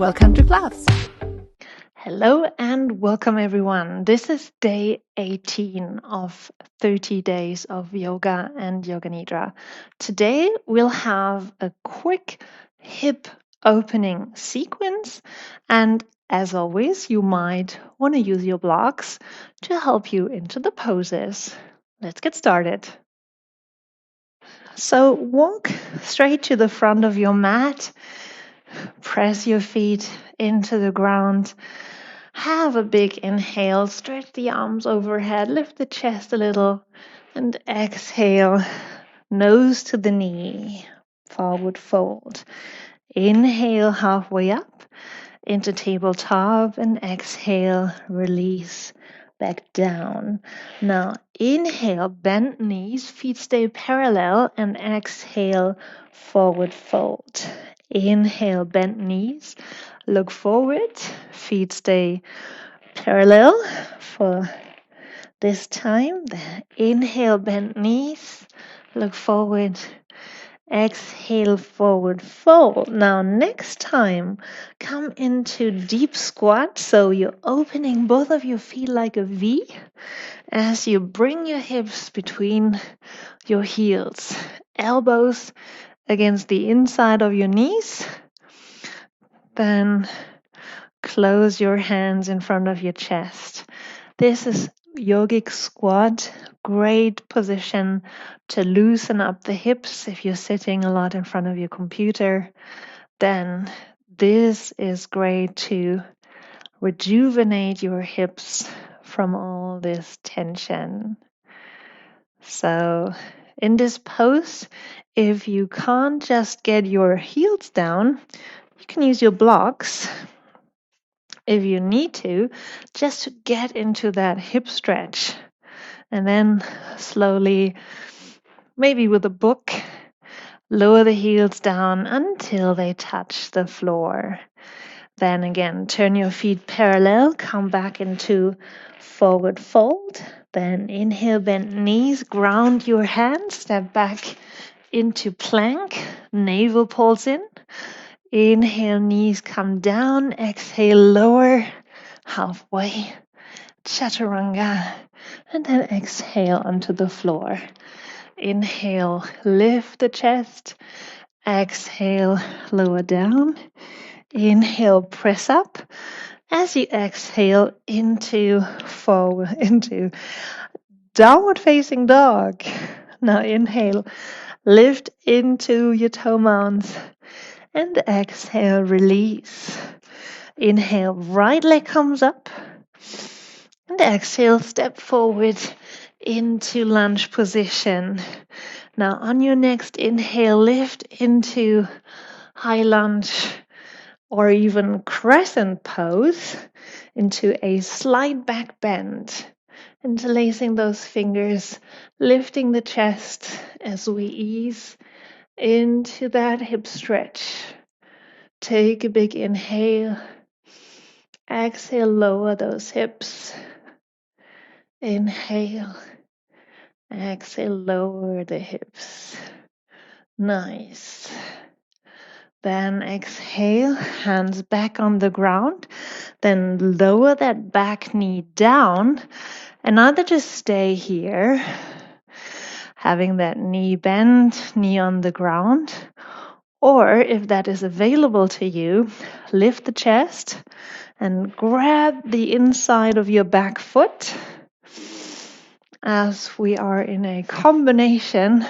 Welcome to class. Hello and welcome everyone. This is day 18 of 30 days of yoga and Yoga Nidra. Today we'll have a quick hip opening sequence, and as always you might want to use your blocks to help you into the poses. Let's get started. So walk straight to the front of your mat, press your feet into the ground. Have a big inhale, stretch the arms overhead, lift the chest a little, and exhale, nose to the knee, forward fold. Inhale halfway up into tabletop and exhale, release back down. Now inhale, bend knees, feet stay parallel, and exhale, forward fold. Inhale, bend knees, look forward, feet stay parallel for this time. Inhale, bend knees, look forward, exhale, forward fold. Now next time, come into deep squat. So you're opening both of your feet like a V as you bring your hips between your heels, elbows against the inside of your knees. Then close your hands in front of your chest. This is yogic squat, great position to loosen up the hips. If you're sitting a lot in front of your computer, then this is great to rejuvenate your hips from all this tension. So in this pose, if you can't just get your heels down, you can use your blocks if you need to, just to get into that hip stretch. And then slowly, maybe with a book, lower the heels down until they touch the floor. Then again, turn your feet parallel, come back into forward fold. Then inhale, bend knees, ground your hands, step back into plank, navel pulls in. Inhale, knees come down, exhale, lower, halfway, chaturanga, and then exhale onto the floor. Inhale, lift the chest, exhale, lower down. Inhale, press up. As you exhale into forward, into downward facing dog. Now inhale, lift into your toe mounts. And exhale, release. Inhale, right leg comes up. And exhale, step forward into lunge position. Now on your next inhale, lift into high lunge or even crescent pose into a slight back bend. Interlacing those fingers, lifting the chest as we ease into that hip stretch. Take a big inhale. Exhale, lower those hips. Inhale. Exhale, lower the hips. Nice. Then exhale, hands back on the ground. Then lower that back knee down. And either just stay here, having that knee bent, knee on the ground. Or if that is available to you, lift the chest and grab the inside of your back foot as we are in a combination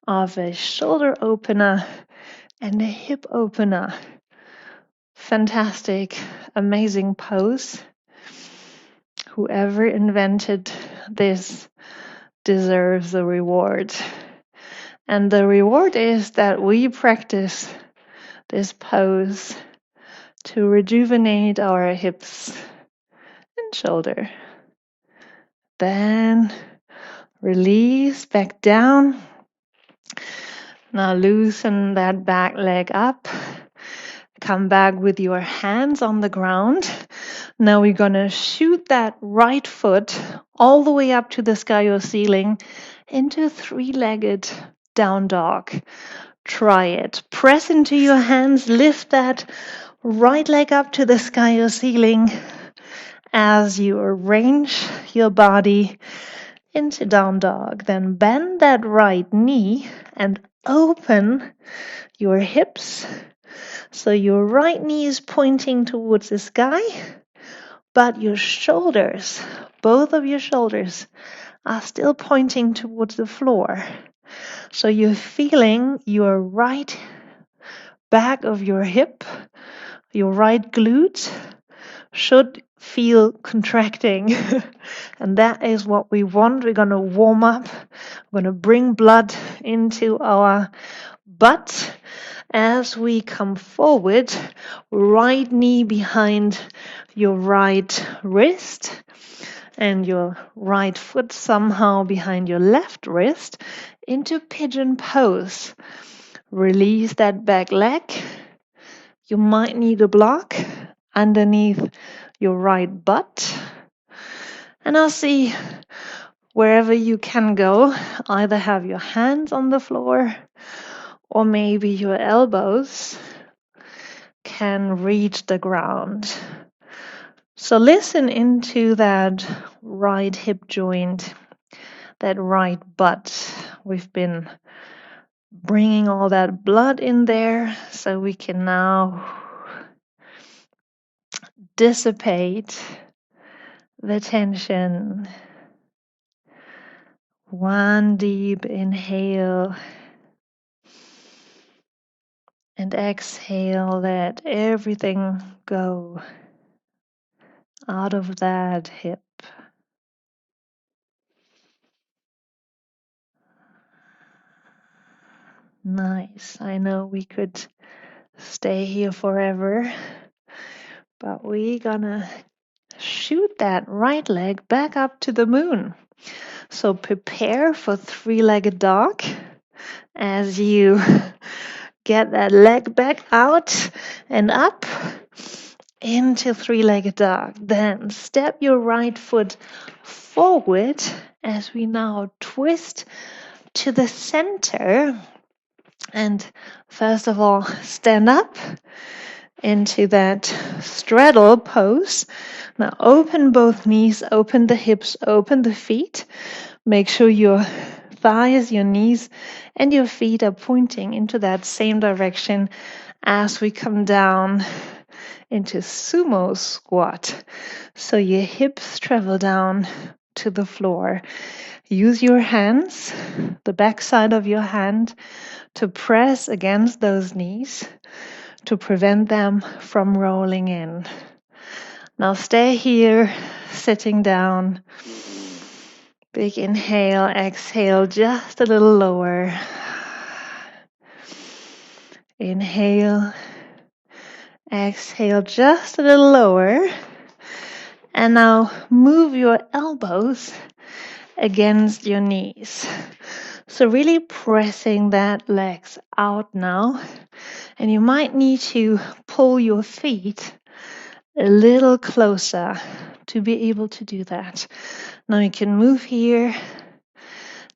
of a shoulder opener and a hip opener. Fantastic, amazing pose. Whoever invented this deserves a reward. And the reward is that we practice this pose to rejuvenate our hips and shoulder. Then release back down. Now loosen that back leg up. Come back with your hands on the ground. Now we're going to shoot that right foot all the way up to the sky or ceiling into three-legged down dog. Try it. Press into your hands, lift that Right leg up to the sky or ceiling as you arrange your body into down dog. Then bend that right knee and open your hips. So your right knee is pointing towards the sky, but your shoulders, both of your shoulders, are still pointing towards the floor. So you're feeling your right back of your hip, your right glute should feel contracting. And that is what we want. We're going to warm up. We're going to bring blood into our butt as we come forward. Right knee behind your right wrist and your right foot somehow behind your left wrist into pigeon pose. Release that back leg. You might need a block underneath your right butt. And I'll see wherever you can go. Either have your hands on the floor or maybe your elbows can reach the ground. So listen into that right hip joint, that right butt. We've been bringing all that blood in there so we can now dissipate the tension. One deep inhale and exhale, let everything go out of that hip. Nice. I know we could stay here forever, but we're gonna shoot that right leg back up to the moon. So prepare for three-legged dog as you get that leg back out and up into three-legged dog. Then step your right foot forward as we now twist to the center. And first of all, stand up into that straddle pose. Now open both knees, open the hips, open the feet. Make sure your thighs, your knees, and your feet are pointing into that same direction as we come down into sumo squat. So your hips travel down to the floor. Use your hands, the back side of your hand, to press against those knees to prevent them from rolling in. Now stay here, sitting down. Big inhale, exhale, just a little lower. Inhale, exhale, just a little lower. And now move your elbows against your knees. So really pressing that legs out now. And you might need to pull your feet a little closer to be able to do that. Now you can move here.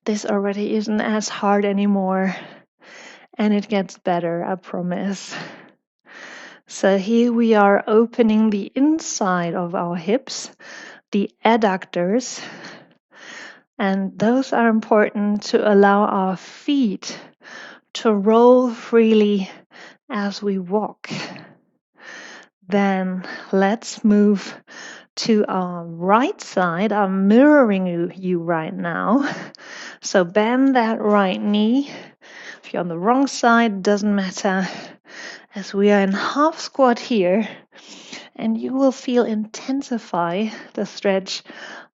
This already isn't as hard anymore. And it gets better, I promise. So here we are opening the inside of our hips, the adductors. And those are important to allow our feet to roll freely as we walk. Then let's move to our right side. I'm mirroring you right now. So bend that right knee. If you're on the wrong side, doesn't matter. As we are in half squat here, and you will feel intensify the stretch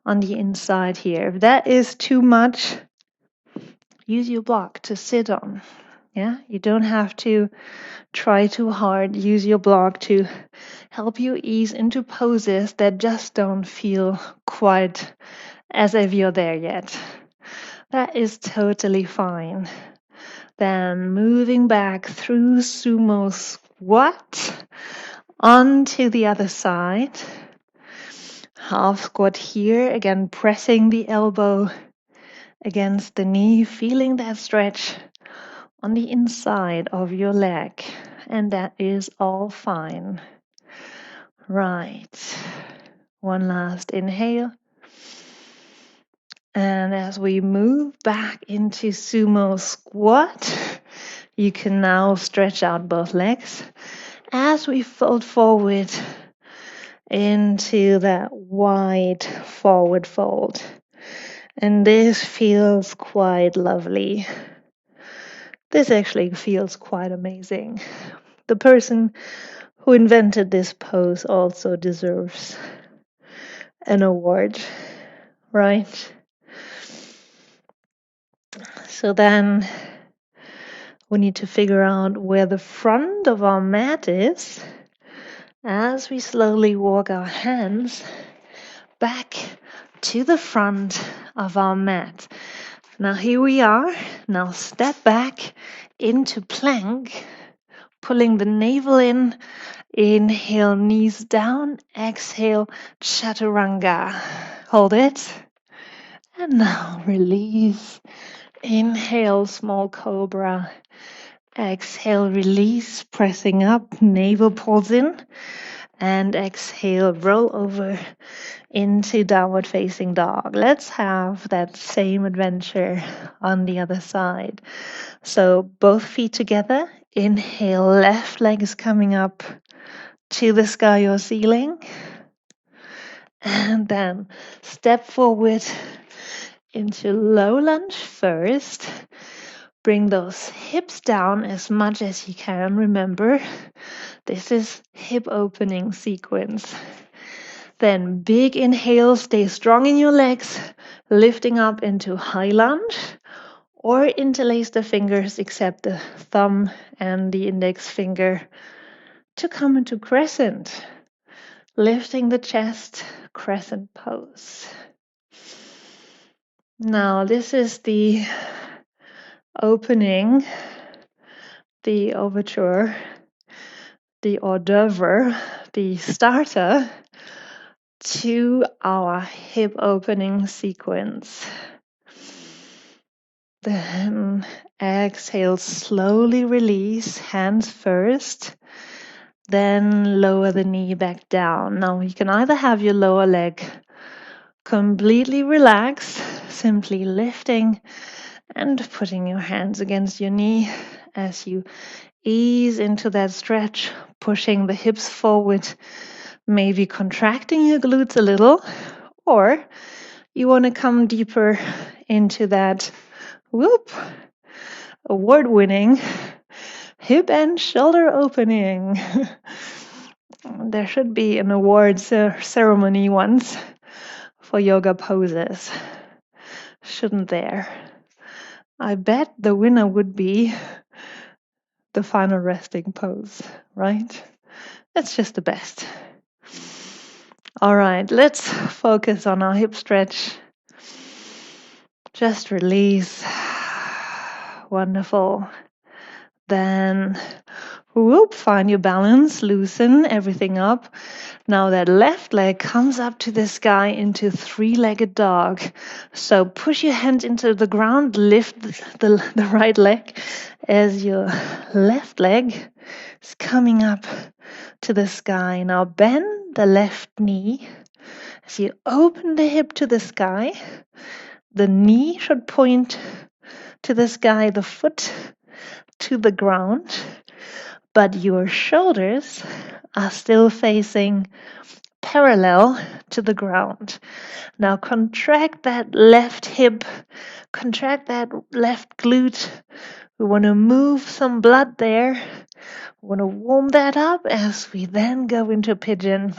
on the inside here. If that is too much, use your block to sit on. Yeah, you don't have to try too hard. Use your block to help you ease into poses that just don't feel quite as if you're there yet. That is totally fine. Then moving back through sumo squat onto the other side. Half squat here, again pressing the elbow against the knee, feeling that stretch on the inside of your leg. and that is all fine. Right. One last inhale. And as we move back into sumo squat, you can now stretch out both legs as we fold forward into that wide forward fold. And this feels quite lovely. This actually feels quite amazing. The person who invented this pose also deserves an award, right? So then we need to figure out where the front of our mat is as we slowly walk our hands back to the front of our mat. Now here we are. Now step back into plank, pulling the navel in. Inhale, knees down. Exhale, chaturanga. Hold it. And now release. Inhale, small cobra. Exhale, release, pressing up, navel pulls in. And exhale, roll over into downward facing dog. Let's have that same adventure on the other side. So both feet together. Inhale, left leg is coming up to the sky or ceiling. And then step forward into low lunge first. Bring those hips down as much as you can. Remember, this is hip opening sequence. Then big inhale, stay strong in your legs, lifting up into high lunge or interlace the fingers except the thumb and the index finger to come into crescent. Lifting the chest, crescent pose. Now this is the opening, the overture, the hors d'oeuvre, the starter to our hip opening sequence. Then exhale, slowly release, hands first. Then lower the knee back down. Now you can either have your lower leg completely relaxed, simply lifting and putting your hands against your knee as you ease into that stretch, pushing the hips forward, maybe contracting your glutes a little, or you want to come deeper into that award-winning hip and shoulder opening. There should be an awards ceremony once for yoga poses. Shouldn't there? I bet the winner would be the final resting pose, right? That's just the best. All right, let's focus on our hip stretch. Just release. Wonderful. Then, find your balance, loosen everything up. Now that left leg comes up to the sky into three-legged dog. So push your hand into the ground, lift the right leg as your left leg is coming up to the sky. Now bend the left knee as you open the hip to the sky. The knee should point to the sky, the foot to the ground, but your shoulders are still facing parallel to the ground. Now contract that left hip, contract that left glute. We want to move some blood there. We want to warm that up as we then go into pigeon.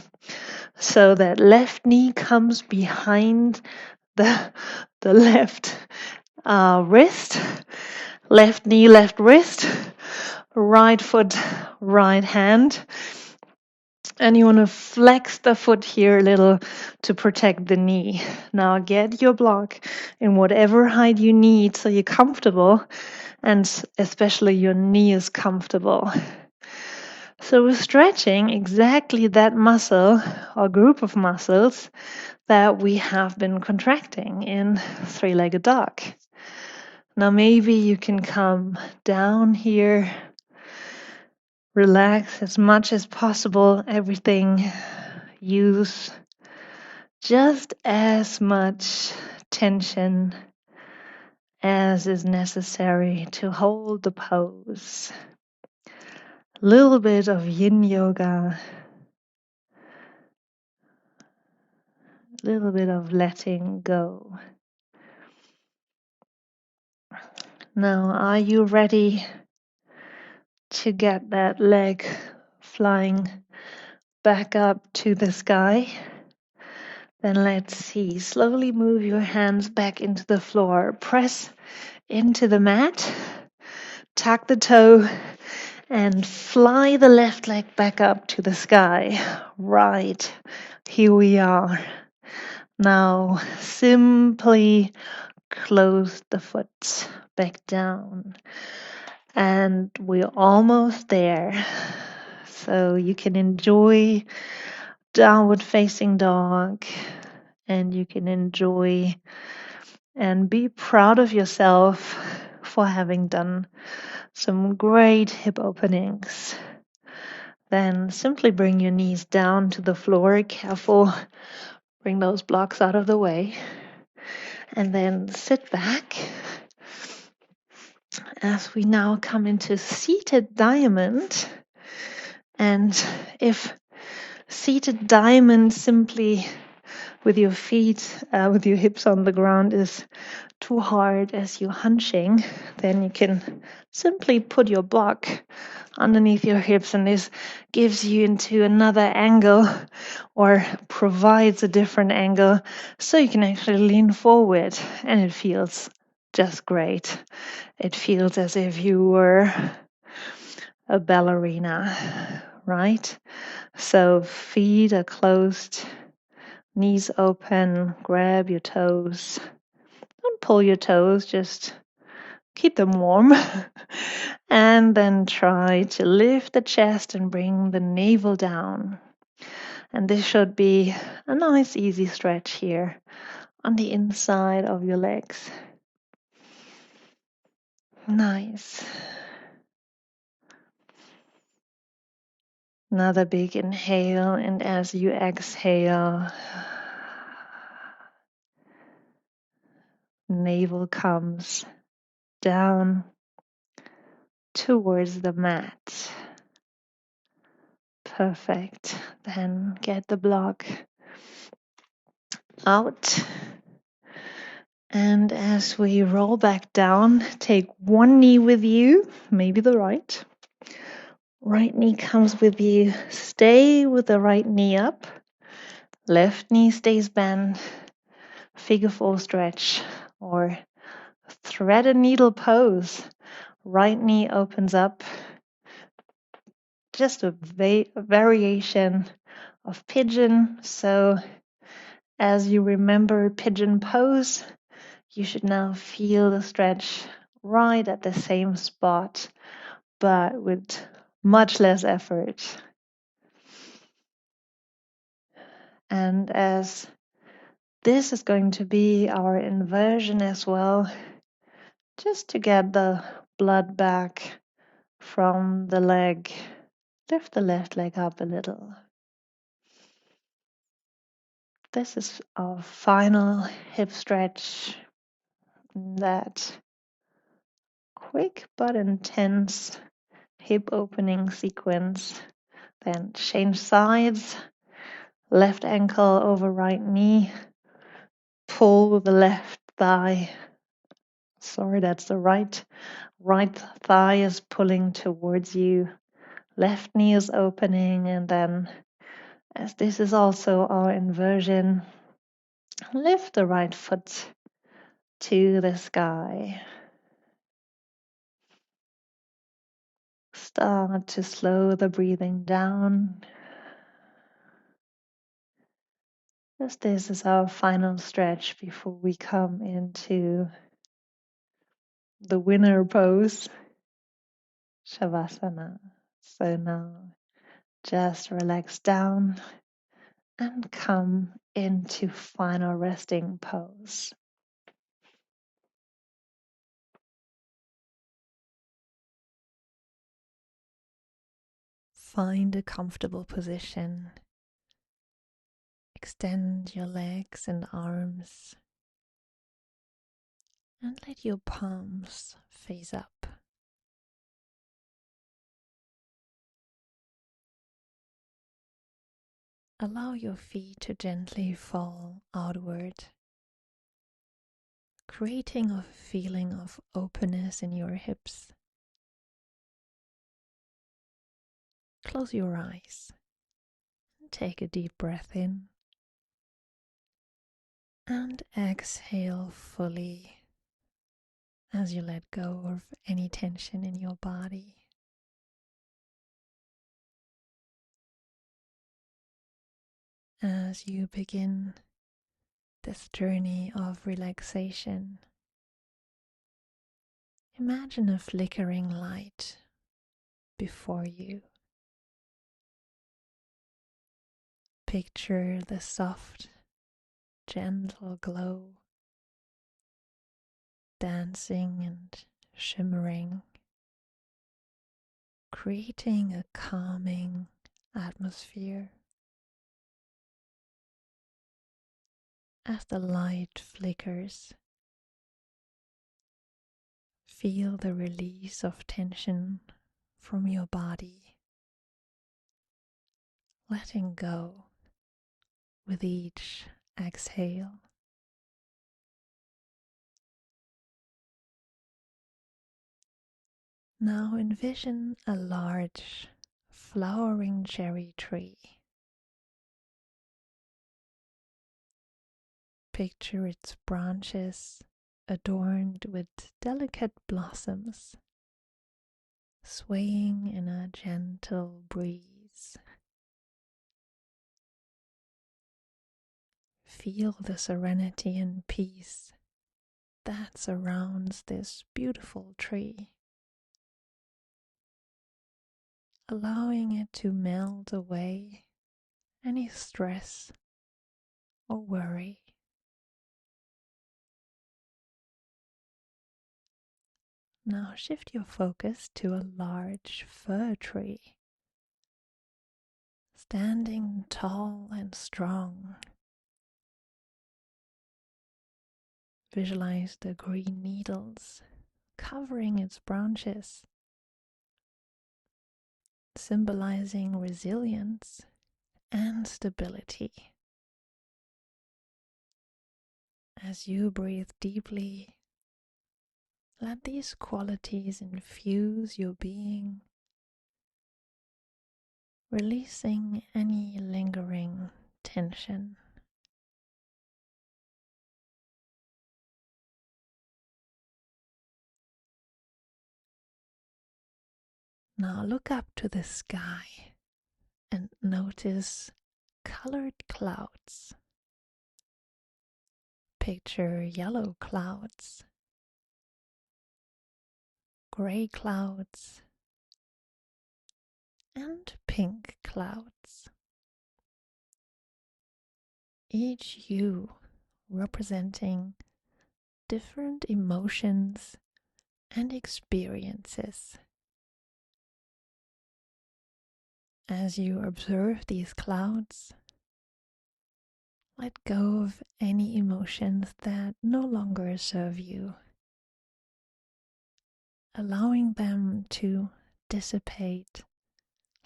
So that left knee comes behind the left wrist. Left knee, left wrist. Right foot, right hand. And you want to flex the foot here a little to protect the knee. Now get your block in whatever height you need so you're comfortable and especially your knee is comfortable. So we're stretching exactly that muscle or group of muscles that we have been contracting in three-legged dog. Now maybe you can come down here Relax as much as possible everything. Use just as much tension as is necessary to hold the pose. A little bit of yin yoga, a little bit of letting go. Now, are you ready to get that leg flying back up to the sky? Then let's see. Slowly move your hands back into the floor. Press into the mat. Tuck the toe and fly the left leg back up to the sky. Right. Here we are. Now simply close the foot back down. And we're almost there. So you can enjoy downward facing dog, and you can enjoy and be proud of yourself for having done some great hip openings. Then simply bring your knees down to the floor. Careful, bring those blocks out of the way. And then sit back as we now come into seated diamond. And if seated diamond simply with your feet, with your hips on the ground is too hard as you're hunching, then you can simply put your block underneath your hips, and this gives you into another angle or provides a different angle so you can actually lean forward, and it feels just great. It feels as if you were a ballerina, right? So feet are closed, knees open, grab your toes. Don't pull your toes, just keep them warm. And then try to lift the chest and bring the navel down. And this should be a nice, easy stretch here on the inside of your legs. Nice. Another big inhale, and as you exhale, navel comes down towards the mat. Perfect. Then get the block out. And as we roll back down, take one knee with you, maybe the right. Right knee comes with you. Stay with the right knee up. Left knee stays bent. Figure four stretch or thread a needle pose. Right knee opens up. Just a variation of pigeon. So as you remember pigeon pose, you should now feel the stretch right at the same spot, but with much less effort. And as this is going to be our inversion as well, just to get the blood back from the leg, lift the left leg up a little. This is our final hip stretch, that quick but intense hip opening sequence. Then change sides, left ankle over right knee, pull the left thigh. Sorry, that's the right. Right thigh is pulling towards you. Left knee is opening, and then as this is also our inversion, lift the right foot to the sky. Start to slow the breathing down. As this is our final stretch before we come into the winner pose, Savasana. So now just relax down and come into final resting pose. Find a comfortable position. Extend your legs and arms and let your palms face up. Allow your feet to gently fall outward, creating a feeling of openness in your hips. Close your eyes and take a deep breath in and exhale fully as you let go of any tension in your body. As you begin this journey of relaxation, imagine a flickering light before you. Picture the soft, gentle glow, dancing and shimmering, creating a calming atmosphere. As the light flickers, feel the release of tension from your body, letting go with each exhale. Now envision a large, flowering cherry tree. Picture its branches adorned with delicate blossoms, swaying in a gentle breeze. Feel the serenity and peace that surrounds this beautiful tree, allowing it to melt away any stress or worry. Now shift your focus to a large fir tree, standing tall and strong. Visualize the green needles covering its branches, symbolizing resilience and stability. As you breathe deeply, let these qualities infuse your being, releasing any lingering tension. Now look up to the sky and notice colored clouds. Picture yellow clouds, gray clouds, and pink clouds. Each hue representing different emotions and experiences. As you observe these clouds, let go of any emotions that no longer serve you, allowing them to dissipate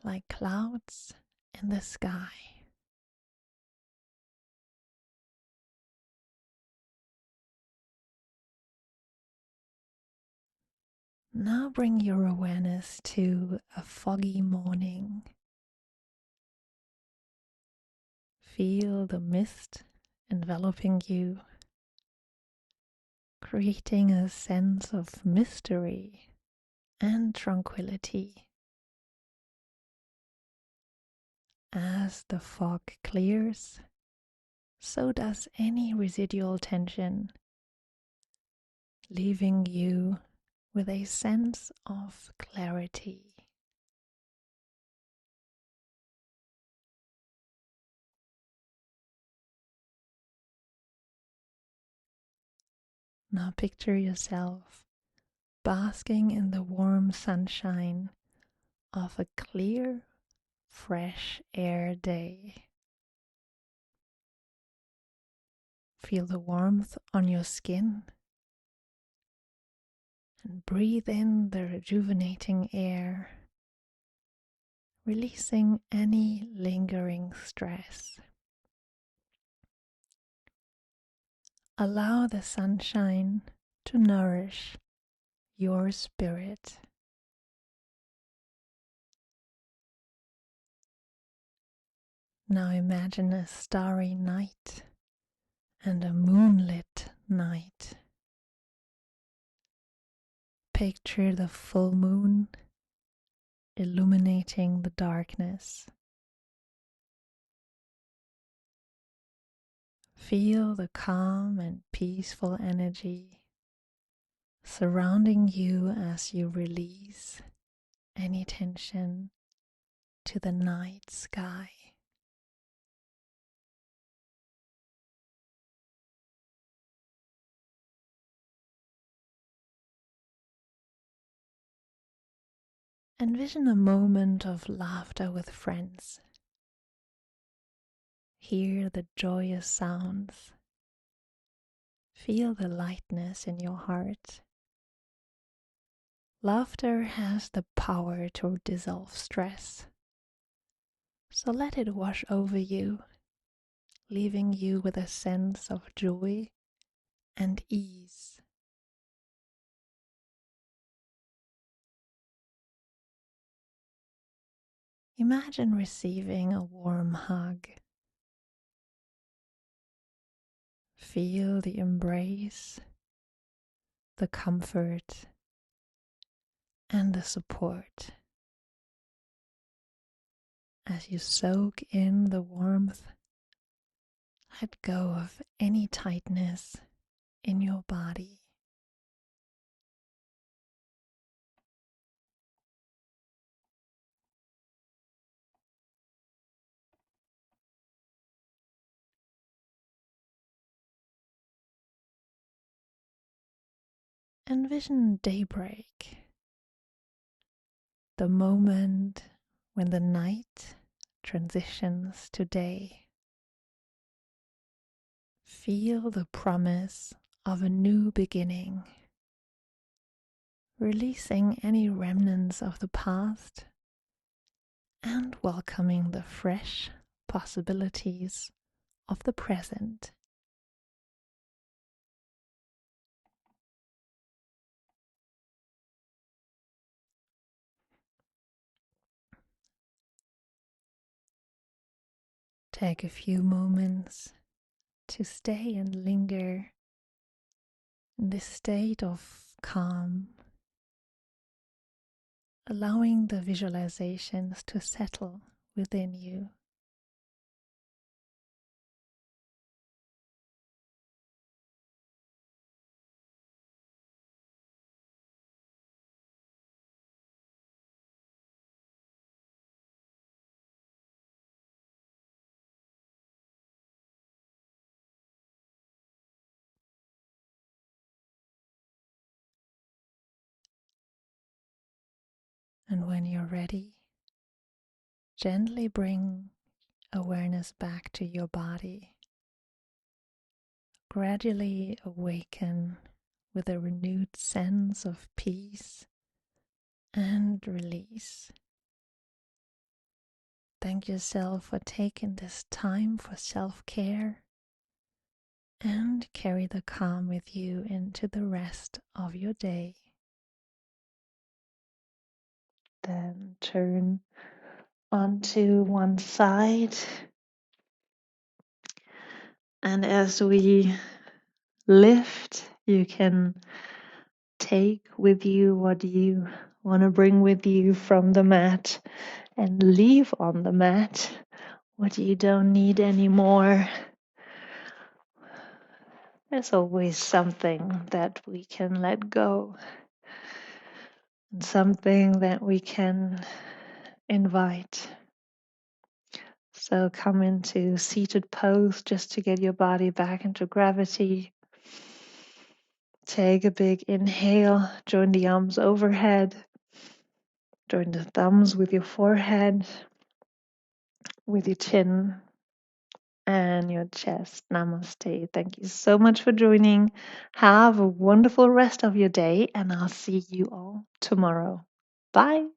like clouds in the sky. Now bring your awareness to a foggy morning. Feel the mist enveloping you, creating a sense of mystery and tranquility. As the fog clears, so does any residual tension, leaving you with a sense of clarity. Now picture yourself basking in the warm sunshine of a clear, fresh air day. Feel the warmth on your skin and breathe in the rejuvenating air, releasing any lingering stress. Allow the sunshine to nourish your spirit. Now imagine a starry night and a moonlit night. Picture the full moon illuminating the darkness. Feel the calm and peaceful energy surrounding you as you release any tension to the night sky. Envision a moment of laughter with friends. Hear the joyous sounds. Feel the lightness in your heart. Laughter has the power to dissolve stress. So let it wash over you, leaving you with a sense of joy and ease. Imagine receiving a warm hug. Feel the embrace, the comfort, and the support as you soak in the warmth. Let go of any tightness in your body. Envision daybreak, the moment when the night transitions to day. Feel the promise of a new beginning, releasing any remnants of the past and welcoming the fresh possibilities of the present. Take a few moments to stay and linger in this state of calm, allowing the visualizations to settle within you. And when you're ready, gently bring awareness back to your body. Gradually awaken with a renewed sense of peace and release. Thank yourself for taking this time for self-care and carry the calm with you into the rest of your day. Then turn onto one side, and as we lift, you can take with you what you want to bring with you from the mat and leave on the mat what you don't need anymore. There's always something that we can let go and something that we can invite. So come into seated pose just to get your body back into gravity. Take a big inhale, join the arms overhead, join the thumbs with your forehead. with your chin and your chest. Namaste. Thank you so much for joining. Have a wonderful rest of your day, and I'll see you all tomorrow. Bye.